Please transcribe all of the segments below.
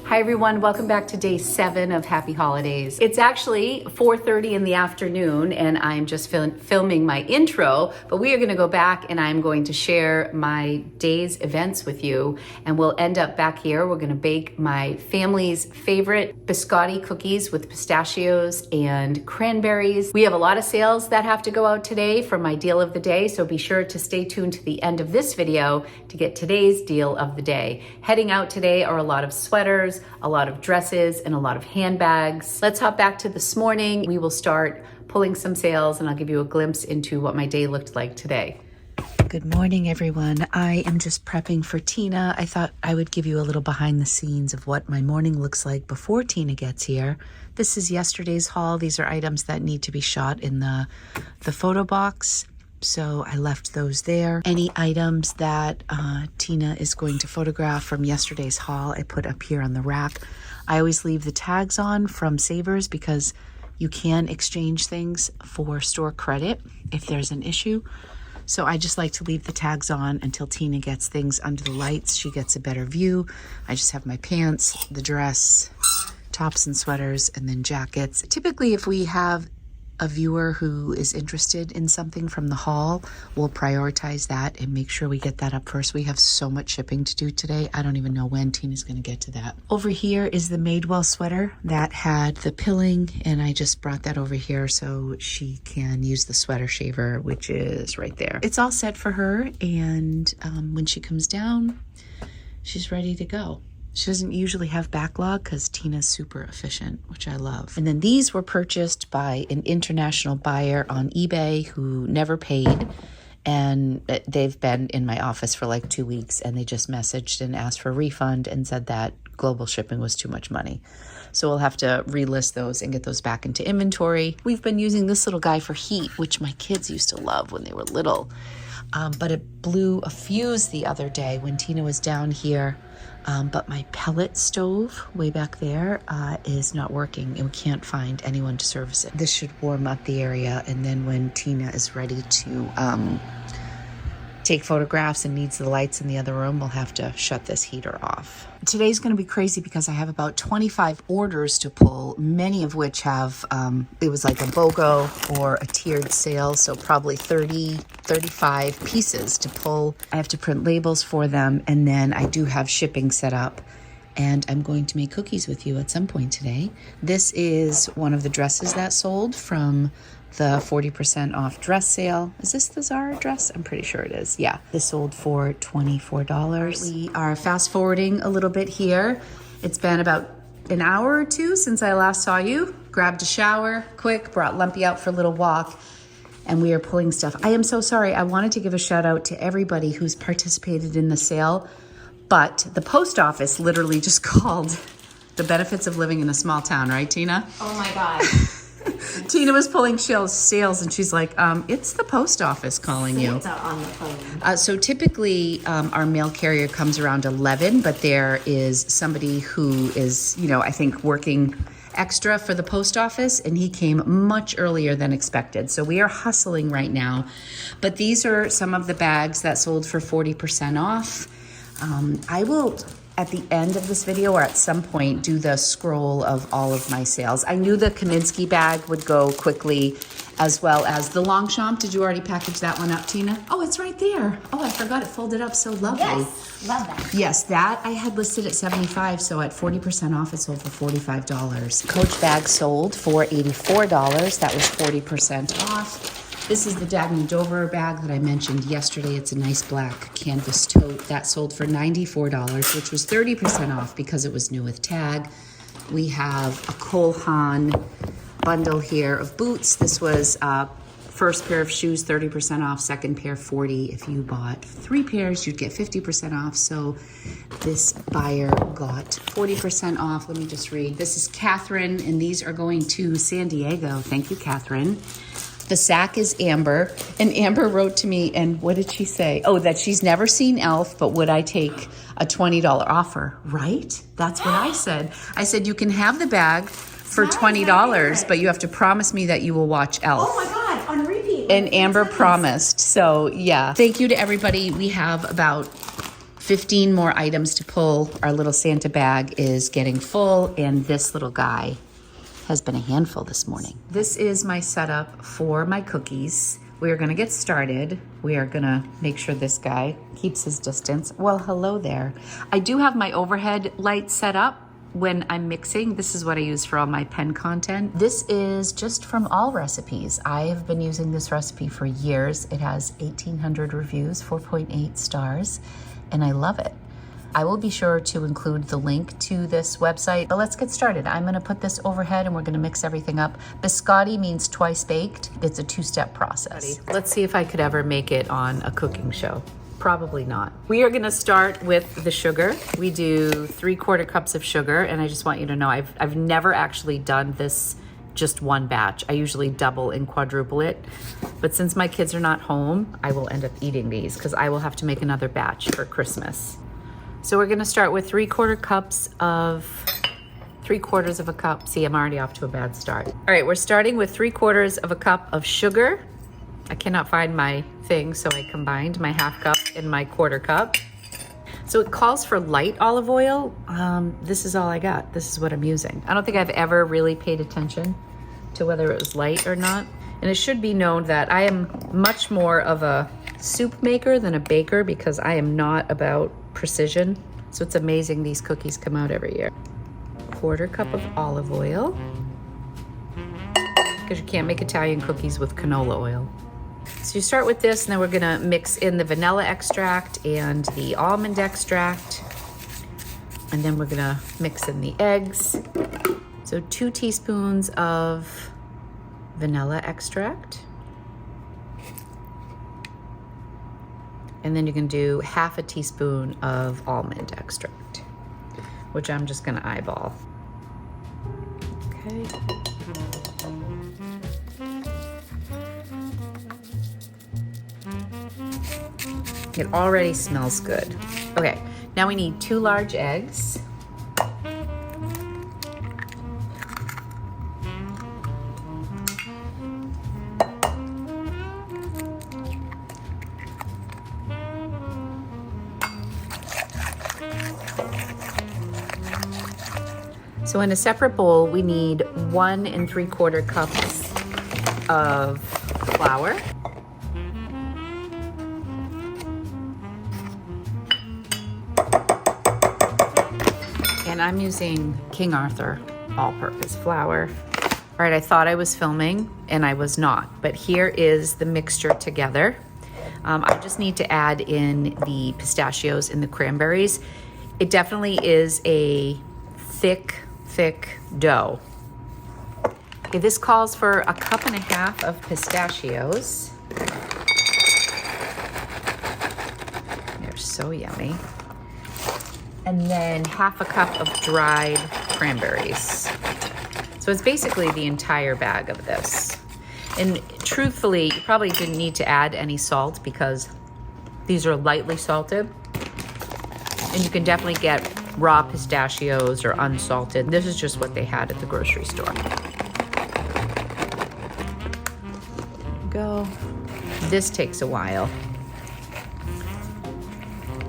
Hi everyone, welcome back to day 7 of Happy Holidays. It's actually 4:30 in the afternoon and I'm just filming my intro, but we are gonna go back and I'm going to share my day's events with you, and we'll end up back here. We're gonna bake my family's favorite biscotti cookies with pistachios and cranberries. We have a lot of sales that have to go out today for my deal of the day, so be sure to stay tuned to the end of this video to get today's deal of the day. Heading out today are a lot of sweaters, a lot of dresses, and a lot of handbags. Let's hop back to this morning. We will start pulling some sales and I'll give you a glimpse into what my day looked like today. Good morning, everyone. I am just prepping for Tina. I thought I would give you a little behind the scenes of what my morning looks like before Tina gets here. This is yesterday's haul. These are items that need to be shot in the photo box, so I left those there. Any items that Tina is going to photograph from yesterday's haul, I put up here on the rack. I always leave the tags on from Savers because you can exchange things for store credit if there's an issue. So I just like to leave the tags on until Tina gets things under the lights. She gets a better view. I just have my pants, the dress, tops and sweaters, and then jackets. Typically, if we have a viewer who is interested in something from the haul, we'll prioritize that and make sure we get that up first. We have so much shipping to do today. I don't even know when Tina's going to get to that. Over here is the Madewell sweater that had the pilling, and I just brought that over here so she can use the sweater shaver, which is right there. It's all set for her, and when she comes down, she's ready to go. She doesn't usually have backlog because Tina's super efficient, which I love. And then these were purchased by an international buyer on eBay who never paid. And they've been in my office for like 2 weeks, and they just messaged and asked for a refund and said that global shipping was too much money. So we'll have to relist those and get those back into inventory. We've been using this little guy for heat, which my kids used to love when they were little. But it blew a fuse the other day when Tina was down here. But my pellet stove way back there is not working, and we can't find anyone to service it. This should warm up the area, and then when Tina is ready to take photographs and needs the lights in the other room, we'll have to shut this heater off. Today's going to be crazy because I have about 25 orders to pull, many of which have, it was like a BOGO or a tiered sale, so probably 35 pieces to pull. I have to print labels for them, and then I do have shipping set up, and I'm going to make cookies with you at some point today. This is one of the dresses that sold from the 40% off dress sale. Is this the Zara dress? I'm pretty sure it is. Yeah, this sold for $24. We are fast forwarding a little bit here. It's been about an hour or two since I last saw you. Grabbed a shower quick, brought Lumpy out for a little walk, and we are pulling stuff. I am so sorry. I wanted to give a shout out to everybody who's participated in the sale, but the post office literally just called. The benefits of living in a small town, right, Tina? Oh my God. Tina was pulling sales, and she's like, it's the post office calling you. On the phone. So typically our mail carrier comes around 11, but there is somebody who is, I think working extra for the post office, and he came much earlier than expected. So we are hustling right now. But these are some of the bags that sold for 40% off. I will, at the end of this video or at some point, do the scroll of all of my sales. I knew the Kaminsky bag would go quickly, as well as the Longchamp. Did you already package that one up, Tina? Oh, it's right there. Oh, I forgot, it folded up so lovely. Yes, love that. Yes, that I had listed at $75, so at 40% off, it sold for $45. Coach bag sold for $84. That was 40% off. This is the Dagny Dover bag that I mentioned yesterday. It's a nice black canvas tote. That sold for $94, which was 30% off because it was new with tag. We have a Cole Haan bundle here of boots. This was first pair of shoes, 30% off, second pair, 40. If you bought 3 pairs, you'd get 50% off. So this buyer got 40% off. Let me just read. This is Catherine, and these are going to San Diego. Thank you, Catherine. The sack is Amber, and Amber wrote to me, and what did she say? Oh, that she's never seen Elf, but would I take a $20 offer, right? That's what I said. I said, you can have the bag for $20, but you have to promise me that you will watch Elf. Oh my God, on repeat. And Amber promised, so yeah. Thank you to everybody. We have about 15 more items to pull. Our little Santa bag is getting full, and this little guy has been a handful this morning. This is my setup for my cookies. We are gonna get started. We are gonna make sure this guy keeps his distance. Well, hello there. I do have my overhead light set up when I'm mixing. This is what I use for all my pen content. This is just from All Recipes. I have been using this recipe for years. It has 1,800 reviews, 4.8 stars, and I love it. I will be sure to include the link to this website, but let's get started. I'm gonna put this overhead and we're gonna mix everything up. Biscotti means twice baked. It's a two-step process. Let's see if I could ever make it on a cooking show. Probably not. We are gonna start with the sugar. We do 3/4 cups of sugar, and I just want you to know, I've never actually done this just one batch. I usually double and quadruple it, but since my kids are not home, I will end up eating these because I will have to make another batch for Christmas. So we're gonna start with 3/4 cups of, 3/4 of a cup. See, I'm already off to a bad start. All right, we're starting with 3/4 of a cup of sugar. I cannot find my thing, so I combined my 1/2 cup and my 1/4 cup. So it calls for light olive oil. This is all I got. This is what I'm using. I don't think I've ever really paid attention to whether it was light or not. And it should be known that I am much more of a soup maker than a baker because I am not about precision. So it's amazing these cookies come out every year. 1/4 cup of olive oil, because you can't make Italian cookies with canola oil. So you start with this, and then we're gonna mix in the vanilla extract and the almond extract. And then we're gonna mix in the eggs. So 2 teaspoons of vanilla extract. And then you can do 1/2 teaspoon of almond extract, which I'm just gonna eyeball. Okay. It already smells good. Okay, now we need 2 large eggs. So in a separate bowl, we need 1 3/4 cups of flour. And I'm using King Arthur all-purpose flour. All right, I thought I was filming and I was not, but here is the mixture together. I just need to add in the pistachios and the cranberries. It definitely is a thick dough. Okay, this calls for 1.5 cups of pistachios. They're so yummy. And then 1/2 cup of dried cranberries. So it's basically the entire bag of this. And truthfully, you probably didn't need to add any salt because these are lightly salted. And you can definitely get raw pistachios or unsalted. This is just what they had at the grocery store. Go. This takes a while.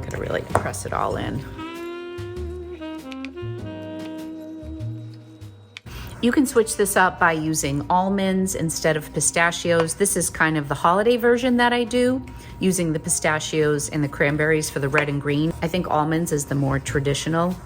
Gotta really press it all in. You can switch this up by using almonds instead of pistachios. This is kind of the holiday version that I do, using the pistachios and the cranberries for the red and green. I think almonds is the more traditional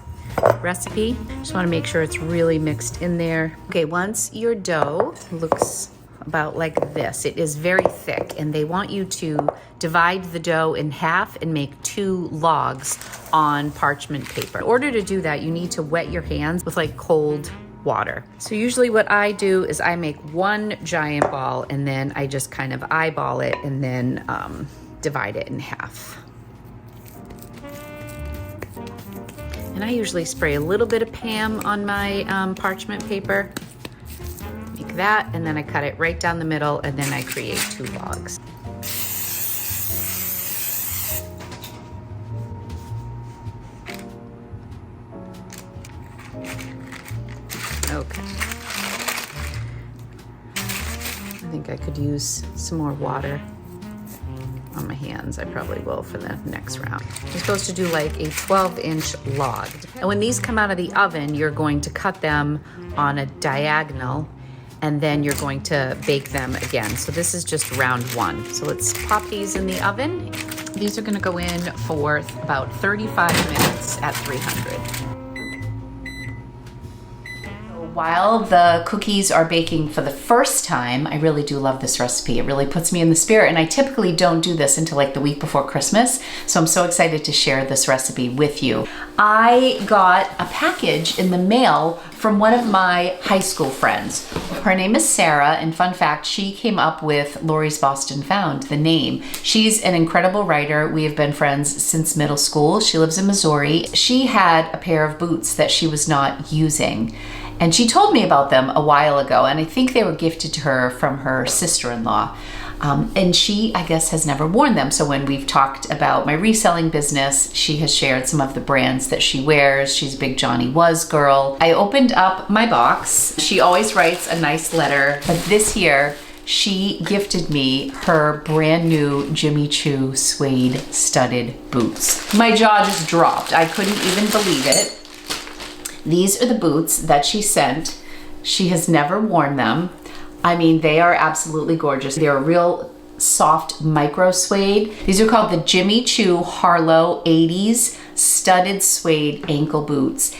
recipe. Just want to make sure it's really mixed in there. Okay, once your dough looks about like this, it is very thick, and they want you to divide the dough in half and make 2 logs on parchment paper. In order to do that, you need to wet your hands with like cold water. So usually what I do is I make 1 giant ball, and then I just kind of eyeball it and then divide it in half. And I usually spray a little bit of Pam on my parchment paper. Make that, and then I cut it right down the middle, and then I create 2 logs. Okay. I think I could use some more water on on my hands. I probably will for the next round. You're supposed to do like a 12-inch log. And when these come out of the oven, you're going to cut them on a diagonal, and then you're going to bake them again. So this is just round one. So let's pop these in the oven. These are gonna go in for about 35 minutes at 300. While the cookies are baking for the first time, I really do love this recipe. It really puts me in the spirit, and I typically don't do this until like the week before Christmas, so I'm so excited to share this recipe with you. I got a package in the mail from one of my high school friends. Her name is Sarah, and fun fact, she came up with Lori's Boston Found, the name. She's an incredible writer. We have been friends since middle school. She lives in Missouri. She had a pair of boots that she was not using, and she told me about them a while ago, and I think they were gifted to her from her sister-in-law. And she, I guess, has never worn them. So when we've talked about my reselling business, she has shared some of the brands that she wears. She's a big Johnny Was girl. I opened up my box. She always writes a nice letter, but this year she gifted me her brand new Jimmy Choo suede studded boots. My jaw just dropped. I couldn't even believe it. These are the boots that she sent. She has never worn them. I mean, they are absolutely gorgeous. They're a real soft micro suede. These are called the Jimmy Choo Harlow 80s studded suede ankle boots.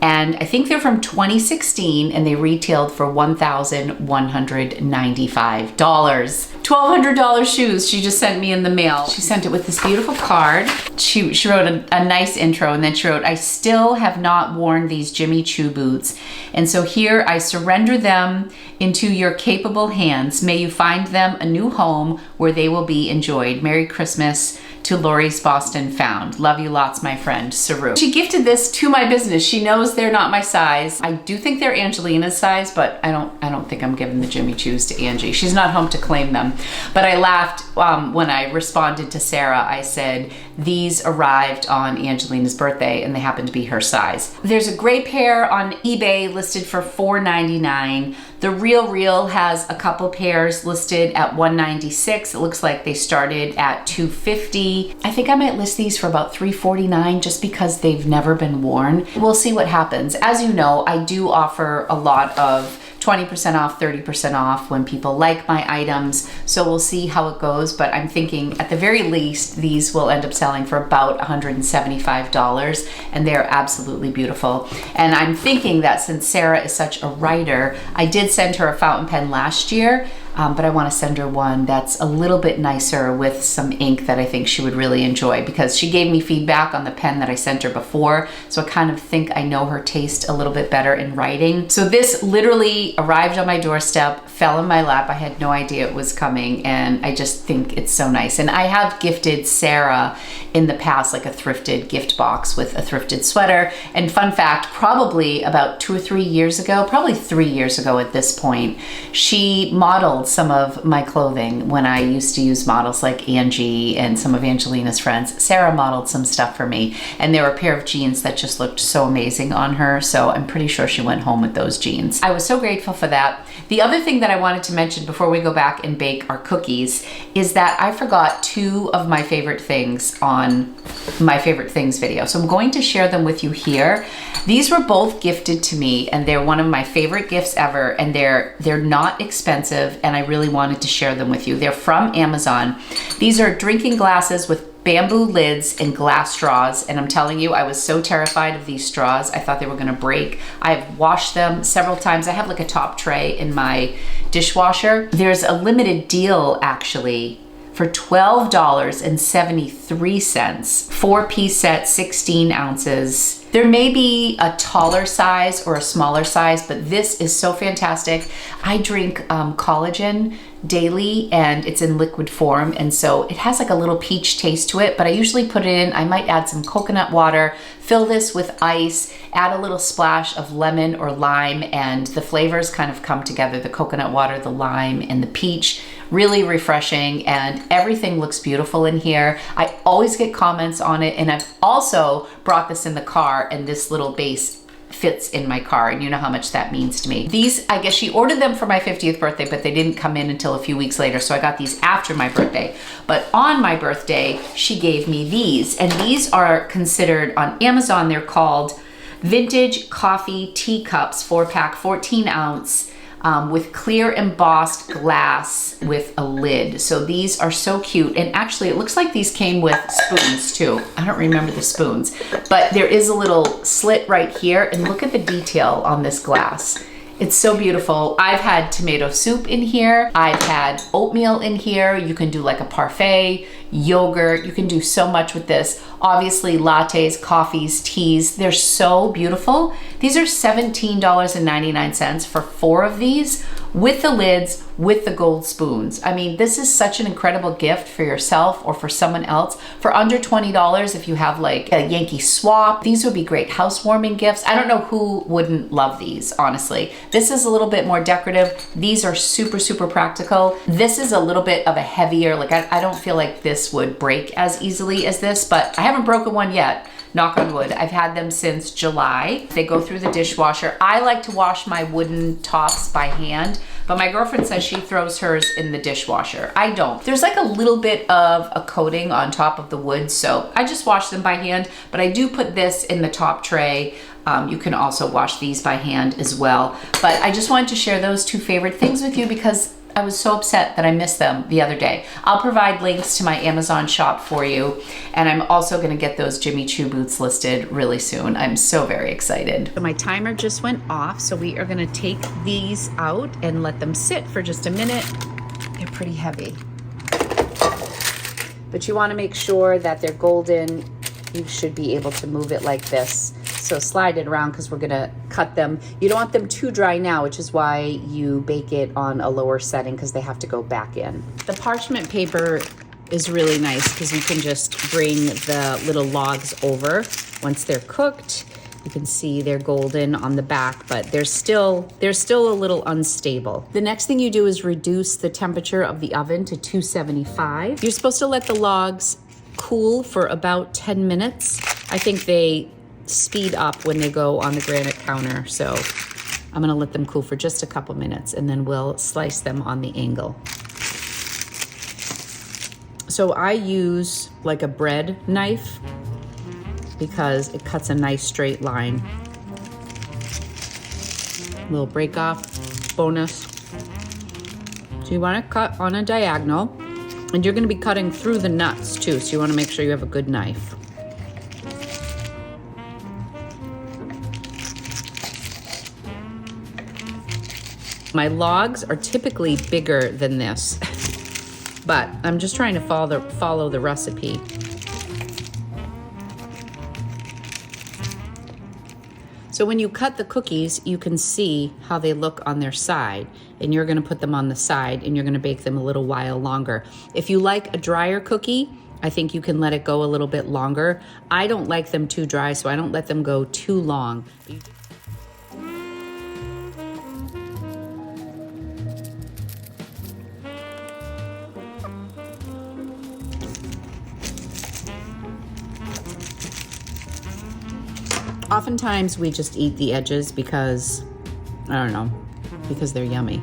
And I think they're from 2016, and they retailed for $1,195. $1,200 shoes she just sent me in the mail. She sent it with this beautiful card. She wrote a nice intro, and then she wrote, "I still have not worn these Jimmy Choo boots, and so here I surrender them into your capable hands. May you find them a new home where they will be enjoyed. Merry Christmas to Lori's Boston Found. Love you lots, my friend, Saru." She gifted this to my business. She knows they're not my size. I do think they're Angelina's size, but I don't think I'm giving the Jimmy Choos to Angie. She's not home to claim them. But I laughed when I responded to Sarah. I said, these arrived on Angelina's birthday, and they happen to be her size. There's a gray pair on eBay listed for $4.99. The Real has a couple pairs listed at $196. It looks like they started at $250. I think I might list these for about $349 just because they've never been worn. We'll see what happens. As you know, I do offer a lot of 20% off, 30% off when people like my items. So we'll see how it goes, but I'm thinking at the very least, these will end up selling for about $175, and they're absolutely beautiful. And I'm thinking that since Sarah is such a writer, I did send her a fountain pen last year, but I want to send her one that's a little bit nicer with some ink that I think she would really enjoy, because she gave me feedback on the pen that I sent her before, so I kind of think I know her taste a little bit better in writing. So this literally arrived on my doorstep, fell in my lap. I had no idea it was coming, and I just think it's so nice. And I have gifted Sarah in the past, like a thrifted gift box with a thrifted sweater. And fun fact, probably about 2 or 3 years ago, probably 3 years ago at this point, she modeled some of my clothing when I used to use models like Angie and some of Angelina's friends. Sarah modeled some stuff for me, and there were a pair of jeans that just looked so amazing on her, so I'm pretty sure she went home with those jeans. I was so grateful for that. The other thing that I wanted to mention before we go back and bake our cookies is that I forgot 2 of my favorite things on my favorite things video, so I'm going to share them with you here. These were both gifted to me, and they're one of my favorite gifts ever, and they're not expensive, and I really wanted to share them with you. They're from Amazon. These are drinking glasses with bamboo lids and glass straws, and I'm telling you, I was so terrified of these straws. I thought they were gonna break. I've washed them several times. I have like a top tray in my dishwasher. There's a limited deal actually for $12.73, 4-piece set, 16 ounces. There may be a taller size or a smaller size, but this is so fantastic. I drink collagen daily, and it's in liquid form, and so it has like a little peach taste to it, but I usually put it in, I might add some coconut water, fill this with ice, add a little splash of lemon or lime, and the flavors kind of come together, the coconut water, the lime, and the peach. Really refreshing, and everything looks beautiful in here. I always get comments on it, and I've also brought this in the car, and this little base fits in my car, and you know how much that means to me. These, I guess she ordered them for my 50th birthday, but they didn't come in until a few weeks later, so I got these after my birthday. But on my birthday, she gave me these, and these are considered, on Amazon, they're called vintage coffee teacups, 4-pack, 14 ounce, with clear embossed glass with a lid. So these are so cute. And actually it looks like these came with spoons too. I don't remember the spoons, but there is a little slit right here, and look at the detail on this glass. It's so beautiful. I've had tomato soup in here. I've had oatmeal in here. You can do like a parfait, yogurt. You can do so much with this. Obviously lattes, coffees, teas. They're so beautiful. These are $17.99 for 4 of these with the lids, with the gold spoons. I mean, this is such an incredible gift for yourself or for someone else. For under $20, if you have like a Yankee swap, these would be great housewarming gifts. I don't know who wouldn't love these, honestly. This is a little bit more decorative. These are super, super practical. This is a little bit of a heavier, like I don't feel like this would break as easily as this, but I haven't broken one yet. Knock on wood. I've had them since July. They go through the dishwasher. I like to wash my wooden tops by hand, but my girlfriend says she throws hers in the dishwasher. I don't. There's like a little bit of a coating on top of the wood, so I just wash them by hand, but I do put this in the top tray. You can also wash these by hand as well. But I just wanted to share those 2 favorite things with you because I was so upset that I missed them the other day. I'll provide links to my Amazon shop for you, and I'm also gonna get those Jimmy Choo boots listed really soon. I'm so very excited. So my timer just went off, so we are gonna take these out and let them sit for just a minute. They're pretty heavy. But you wanna make sure that they're golden. You should be able to move it like this. So slide it around because we're gonna cut them. You don't want them too dry now, which is why you bake it on a lower setting because they have to go back in. The parchment paper is really nice because you can just bring the little logs over once they're cooked. You can see they're golden on the back, but they're still a little unstable. The next thing you do is reduce the temperature of the oven to 275. You're supposed to let the logs cool for about 10 minutes. I think they speed up when they go on the granite counter, so I'm gonna let them cool for just a couple minutes and then we'll slice them on the angle. So I use like a bread knife because it cuts a nice straight line. Little break off bonus. So you want to cut on a diagonal, and you're going to be cutting through the nuts too, so you want to make sure you have a good knife. My logs are typically bigger than this, but I'm just trying to follow the recipe. So when you cut the cookies, you can see how they look on their side, and you're gonna put them on the side and you're gonna bake them a little while longer. If you like a drier cookie, I think you can let it go a little bit longer. I don't like them too dry, so I don't let them go too long. Oftentimes we just eat the edges because, I don't know, because they're yummy.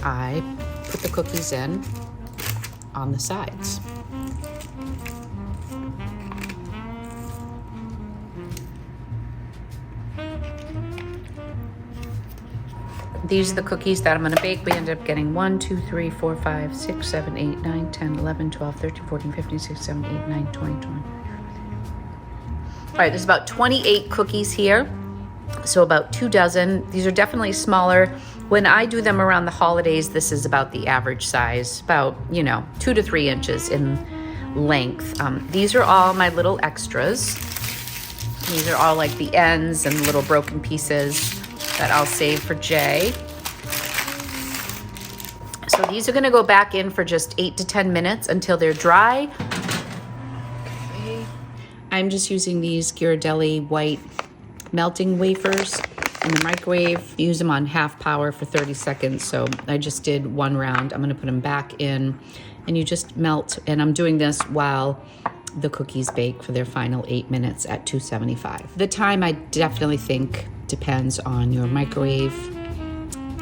I put the cookies in on the sides. These are the cookies that I'm gonna bake. We ended up getting 1, 2, 3, 4, 5, 6, 7, 8, 9, 10, 11, 12, 13, 14, 15, 16, 17, 18, 19, 20, 21. All right, there's about 28 cookies here, so about 2 dozen. These are definitely smaller. When I do them around the holidays, this is about the average size, about, 2 to 3 inches in length. These are all my little extras. These are all like the ends and little broken pieces that I'll save for Jay. So these are gonna go back in for just 8 to 10 minutes until they're dry. I'm just using these Ghirardelli white melting wafers in the microwave. Use them on half power for 30 seconds. So I just did 1 round. I'm gonna put them back in and you just melt. And I'm doing this while the cookies bake for their final 8 minutes at 275. The time I definitely think depends on your microwave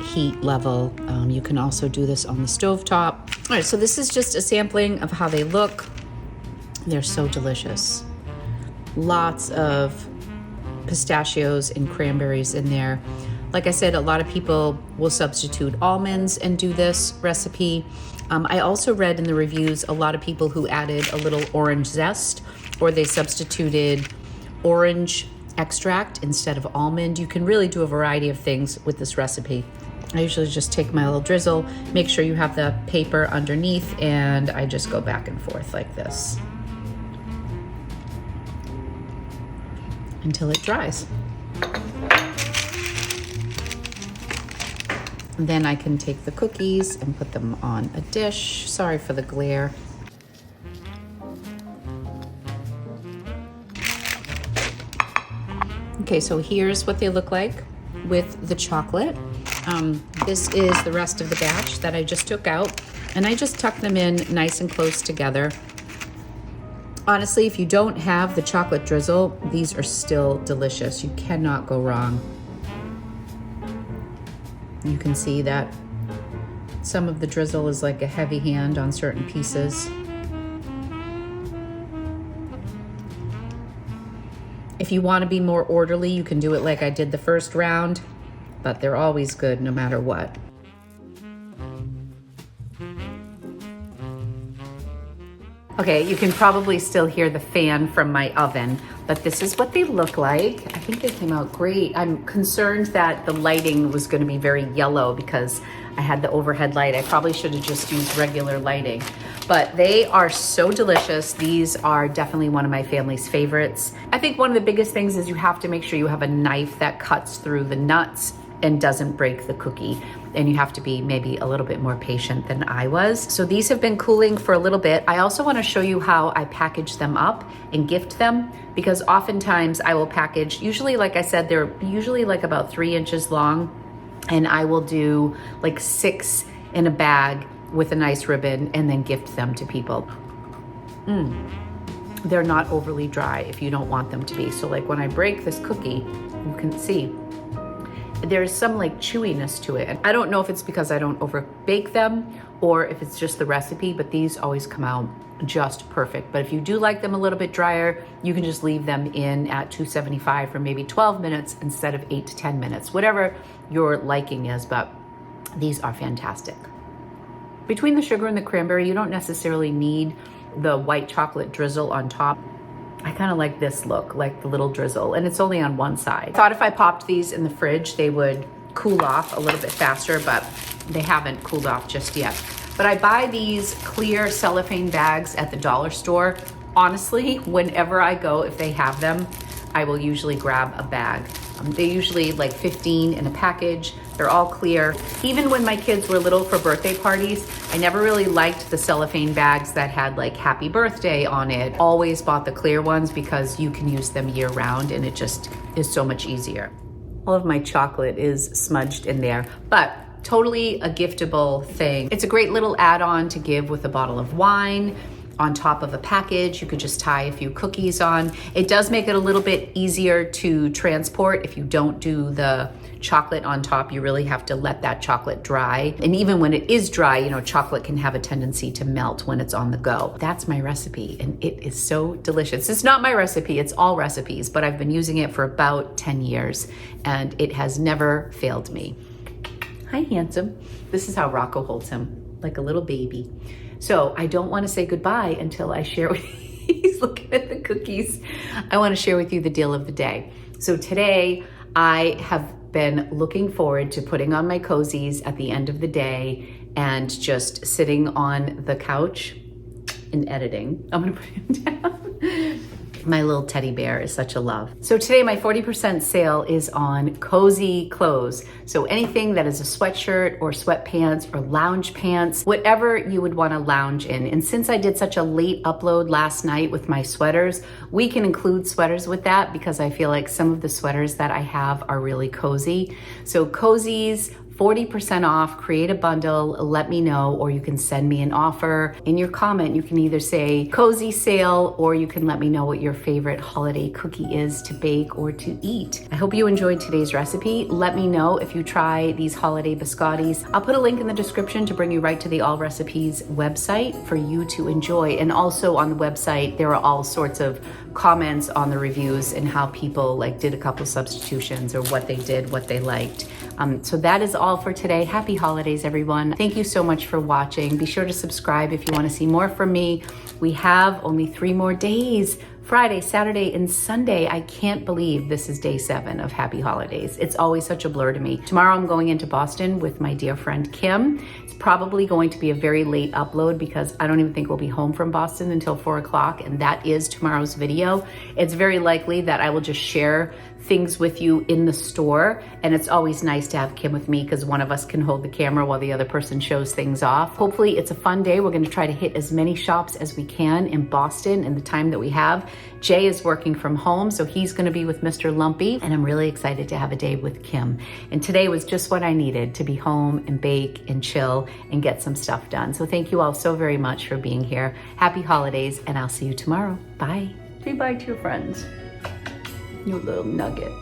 heat level. You can also do this on the stovetop. All right, so this is just a sampling of how they look. They're so delicious. Lots of pistachios and cranberries in there. Like I said, a lot of people will substitute almonds and do this recipe. I also read in the reviews a lot of people who added a little orange zest, or they substituted orange extract instead of almond. You can really do a variety of things with this recipe. I usually just take my little drizzle, make sure you have the paper underneath, and I just go back and forth like this until it dries. And then I can take the cookies and put them on a dish. Sorry for the glare. Okay, so here's what they look like with the chocolate. This is the rest of the batch that I just took out, and I just tuck them in nice and close together. Honestly, if you don't have the chocolate drizzle, these are still delicious. You cannot go wrong. You can see that some of the drizzle is like a heavy hand on certain pieces. If you want to be more orderly, you can do it like I did the first round, but they're always good no matter what. Okay, you can probably still hear the fan from my oven, but this is what they look like. I think they came out great. I'm concerned that the lighting was going to be very yellow because I had the overhead light. I probably should have just used regular lighting, but they are so delicious. These are definitely one of my family's favorites. I think one of the biggest things is you have to make sure you have a knife that cuts through the nuts and doesn't break the cookie. And you have to be maybe a little bit more patient than I was. So these have been cooling for a little bit. I also want to show you how I package them up and gift them, because oftentimes I will package, usually like I said, they're usually like about 3 inches long, and I will do like 6 in a bag with a nice ribbon and then gift them to people. They're not overly dry if you don't want them to be. So like when I break this cookie, you can see there's some like chewiness to it. I don't know if it's because I don't over bake them or if it's just the recipe, but these always come out just perfect. But if you do like them a little bit drier, you can just leave them in at 275 for maybe 12 minutes instead of 8 to 10 minutes, whatever your liking is, but these are fantastic. Between the sugar and the cranberry, you don't necessarily need the white chocolate drizzle on top. I kind of like this look, like the little drizzle, and it's only on one side. I thought if I popped these in the fridge, they would cool off a little bit faster, but they haven't cooled off just yet. But I buy these clear cellophane bags at the dollar store. Honestly, whenever I go, if they have them, I will usually grab a bag. They're usually like 15 in a package. They're all clear. Even when my kids were little for birthday parties, I never really liked the cellophane bags that had like happy birthday on it. Always bought the clear ones because you can use them year round and it just is so much easier. All of my chocolate is smudged in there, but totally a giftable thing. It's a great little add-on to give with a bottle of wine. On top of a package, you could just tie a few cookies on. It does make it a little bit easier to transport. If you don't do the chocolate on top, you really have to let that chocolate dry. And even when it is dry, you know, chocolate can have a tendency to melt when it's on the go. That's my recipe, and it is so delicious. It's not my recipe, it's all recipes, but I've been using it for about 10 years, and it has never failed me. Hi, handsome. This is how Rocco holds him, like a little baby. So I don't want to say goodbye until I share with you. He's looking at the cookies. I want to share with you the deal of the day. So today I have been looking forward to putting on my cozies at the end of the day and just sitting on the couch and editing. I'm going to put him down. My little teddy bear is such a love. So today my 40% sale is on cozy clothes. So anything that is a sweatshirt or sweatpants or lounge pants, whatever you would want to lounge in. And since I did such a late upload last night with my sweaters, we can include sweaters with that because I feel like some of the sweaters that I have are really cozy. So cozies 40% off, create a bundle, let me know, or you can send me an offer. In your comment, you can either say cozy sale, or you can let me know what your favorite holiday cookie is to bake or to eat. I hope you enjoyed today's recipe. Let me know if you try these holiday biscottis. I'll put a link in the description to bring you right to the All Recipes website for you to enjoy. And also on the website, there are all sorts of comments on the reviews and how people like did a couple substitutions or what they did, what they liked. So that is all for today. Happy holidays, everyone. Thank you so much for watching. Be sure to subscribe if you want to see more from me. We have only 3 more days. Friday, Saturday, and Sunday. I can't believe this is day 7 of Happy Holidays. It's always such a blur to me. Tomorrow I'm going into Boston with my dear friend Kim. It's probably going to be a very late upload because I don't even think we'll be home from Boston until 4 o'clock, and that is tomorrow's video. It's very likely that I will just share things with you in the store, and it's always nice to have Kim with me because one of us can hold the camera while the other person shows things off. Hopefully it's a fun day. We're going to try to hit as many shops as we can in Boston in the time that we have. Jay is working from home, so he's going to be with Mr. Lumpy, and I'm really excited to have a day with Kim. And today was just what I needed, to be home and bake and chill and get some stuff done. So thank you all so very much for being here. Happy holidays, and I'll see you tomorrow. Bye. Say bye to your friends. You little nugget.